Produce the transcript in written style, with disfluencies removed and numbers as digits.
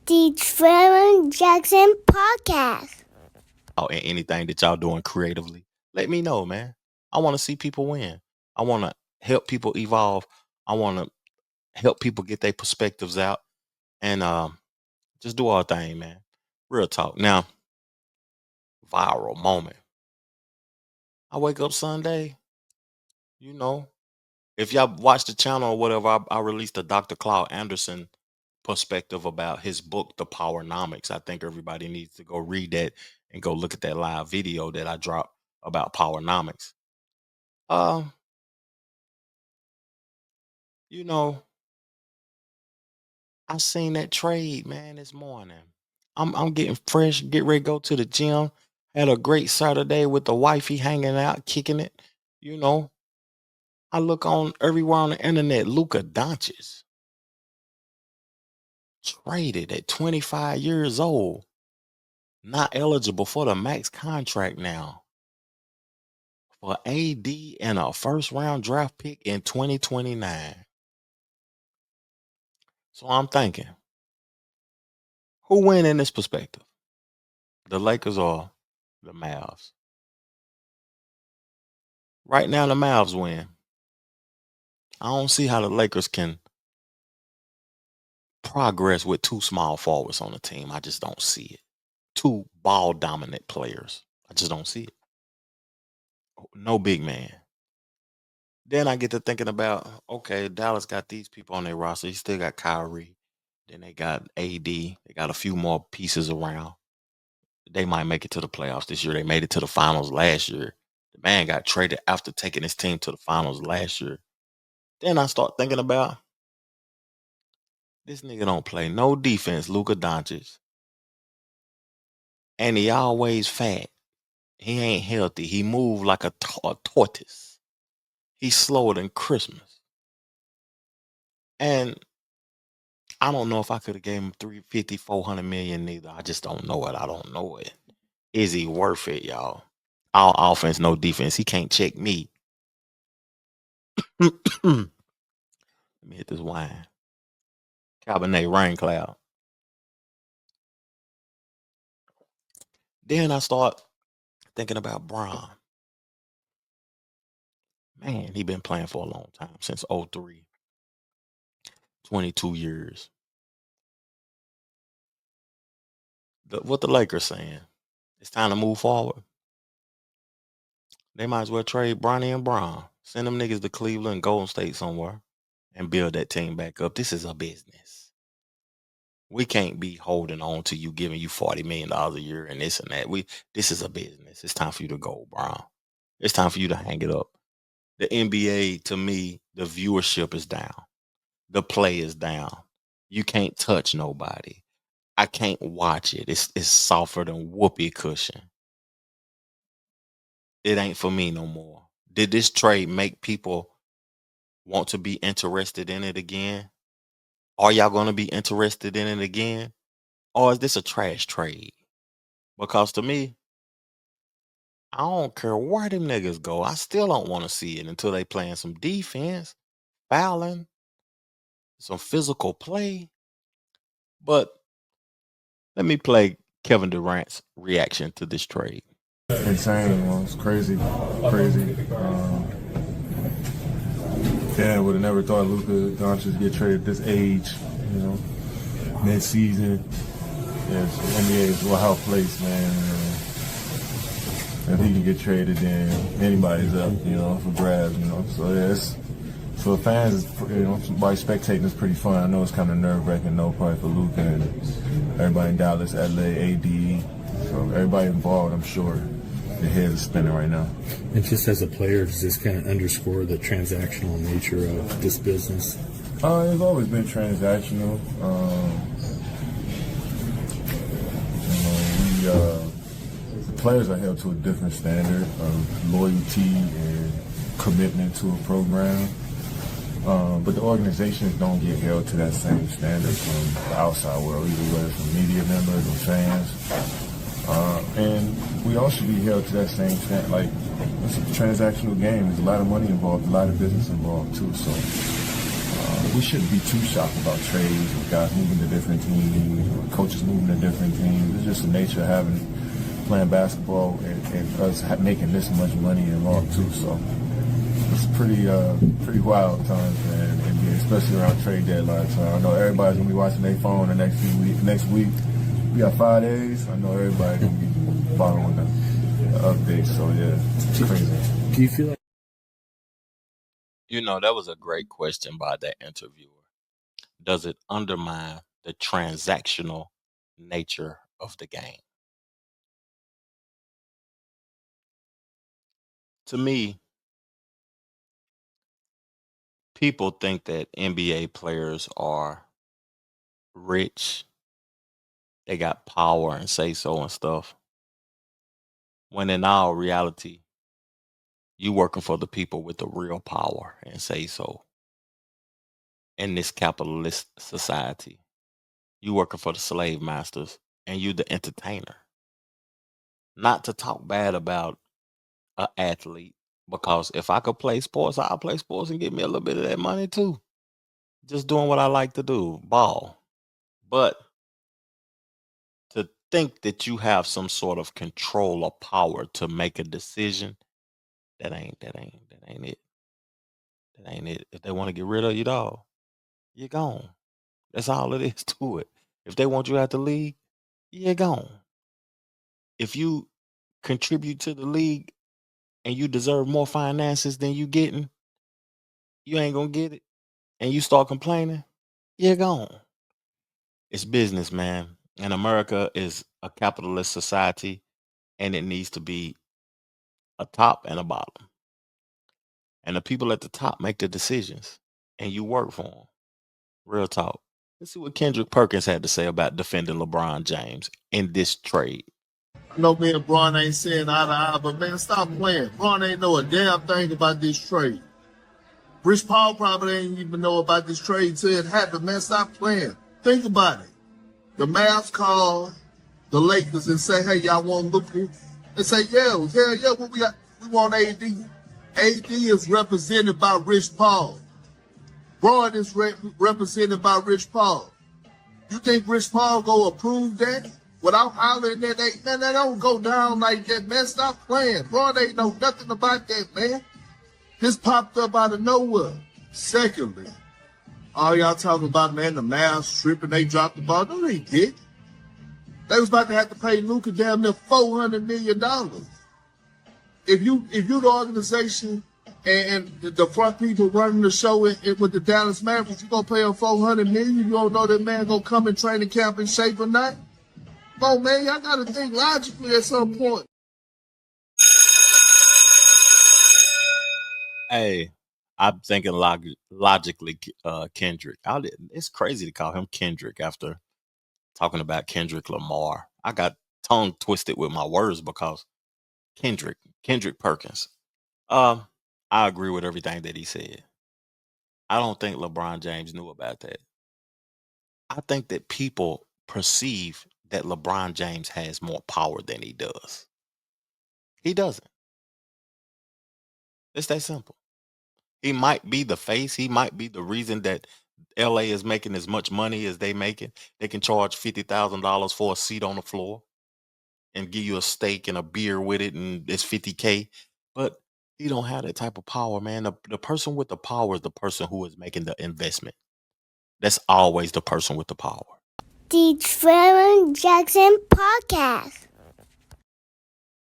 the Trevor Jackson Podcast. And anything that y'all doing creatively, let me know, man. I want to see people win. I want to help people evolve. I want to help people get their perspectives out and just do our thing, man. Real talk. Now, viral moment. I wake up Sunday, you know, if y'all watch the channel or whatever, I released a Dr. Claude Anderson perspective about his book, The Powernomics. I think everybody needs to go read that and go look at that live video that I dropped about Powernomics. Um, you know, I seen that trade, man, this morning. I'm getting fresh, get ready to go to the gym. Had a great Saturday with the wifey hanging out, kicking it. You know, I look on everywhere on the internet, Luka Doncic traded at 25 years old, not eligible for the max contract now for AD and a first round draft pick in 2029. So I'm thinking, who win in this perspective? The Lakers or the Mavs? Right now, the Mavs win. I don't see how the Lakers can progress with two small forwards on the team. I just don't see it. Two ball dominant players. I just don't see it. No big man. Then I get to thinking about, okay, Dallas got these people on their roster. You still got Kyrie. Then they got AD. They got a few more pieces around. They might make it to the playoffs this year. They made it to the finals last year. The man got traded after taking his team to the finals last year. Then I start thinking about this nigga don't play no defense, Luka Doncic. And he always fat. He ain't healthy. He move like a tortoise. He's slower than Christmas. And I don't know if I could have gave him 350, 400 million neither. I just don't know it. I don't know it. Is he worth it, y'all? All offense, no defense. He can't check me. Let me hit this wine. Cabernet rain cloud. Then I start thinking about Bron. Man, he been playing for a long time, since 03. 22 years. What the Lakers saying? It's time to move forward. They might as well trade Bronny and Bron. Send them niggas to Cleveland, Golden State somewhere, and build that team back up. This is a business. We can't be holding on to you, giving you $40 million a year and this and that. This is a business. It's time for you to go, Bron. It's time for you to hang it up. The NBA, to me, the viewership is down. The play is down. You can't touch nobody. I can't watch it. It's softer than whoopee cushion. It ain't for me no more. Did this trade make people want to be interested in it again? Are y'all going to be interested in it again? Or is this a trash trade? Because to me, I don't care where them niggas go. I still don't want to see it until they playing some defense, fouling, some physical play. But let me play Kevin Durant's reaction to this trade. Insane, man. It's crazy, crazy. Yeah, I would have never thought Luka Doncic get traded at this age, you know, mid-season. Yes, the NBA is a wild place, man. If he can get traded, then anybody's up, you know, for grabs, you know. So yeah, for fans, you know, by spectating, it's pretty fun. I know it's kind of nerve-wracking, no, probably for Luka and everybody in Dallas, LA, AD, so everybody involved, I'm sure. The heads are spinning right now. And just as a player, does this kind of underscore the transactional nature of this business? It's always been transactional. Players are held to a different standard of loyalty and commitment to a program. But the organizations don't get held to that same standard from the outside world, either whether it's from media members or fans. And we all should be held to that same standard. Like, it's a transactional game. There's a lot of money involved, a lot of business involved too. So we shouldn't be too shocked about trades with guys moving to different teams or coaches moving to different teams. It's just the nature of playing basketball and us making this much money involved too. So it's pretty wild times, man, NBA, especially around trade deadline time. I know everybody's gonna be watching their phone the next week. We got 5 days. I know everybody's gonna be following the updates. So yeah, it's crazy. Do you feel like That was a great question by that interviewer. Does it undermine the transactional nature of the game? To me, people think that NBA players are rich, they got power and say so and stuff, when in all reality, you working for the people with the real power and say so in this capitalist society. You working for the slave masters and you the entertainer. Not to talk bad about an athlete, because if I could play sports, I'll play sports and get me a little bit of that money too. Just doing what I like to do, ball. But to think that you have some sort of control or power to make a decision, that ain't it. That ain't it. If they want to get rid of you, dog, you're gone. That's all it is to it. If they want you out the league, you're gone. If you contribute to the league and you deserve more finances than you getting, you ain't gonna get it. And you start complaining, you're gone. It's business, man. And America is a capitalist society, and it needs to be a top and a bottom. And the people at the top make the decisions, and you work for them. Real talk. Let's see what Kendrick Perkins had to say about defending LeBron James in this trade. I know me and Bron ain't saying eye to eye, but man, stop playing. Bron ain't know a damn thing about this trade. Rich Paul probably ain't even know about this trade until it happened. Man, stop playing. Think about it. The Mavs call the Lakers and say, hey, y'all want Luka? They say, yeah, what we got? We want AD. AD is represented by Rich Paul. Bron is represented by Rich Paul. You think Rich Paul go approve that without hollering that? Man, that don't go down like that, man. Stop playing. Bron ain't know nothing about that, man. This popped up out of nowhere. Secondly, all y'all talking about, man, the Mavs tripping, they dropped the ball. No, they did. They was about to have to pay Luka damn near $400 million. If you the organization and the front people running the show with the Dallas Mavericks, you gonna pay him $400 million? You don't know that man gonna come in training camp in shape or not? No, man, y'all gotta think logically at some point. Hey, I'm thinking logically, Kendrick. It's crazy to call him Kendrick after talking about Kendrick Lamar. I got tongue twisted with my words because Kendrick Perkins. I agree with everything that he said. I don't think LeBron James knew about that. I think that people perceive that LeBron James has more power than he does. He doesn't. It's that simple. He might be the face. He might be the reason that LA is making as much money as they making. They can charge $50,000 for a seat on the floor and give you a steak and a beer with it, and it's $50K. But he don't have that type of power, man. The person with the power is the person who is making the investment. That's always the person with the power. The Trevor Jackson Podcast.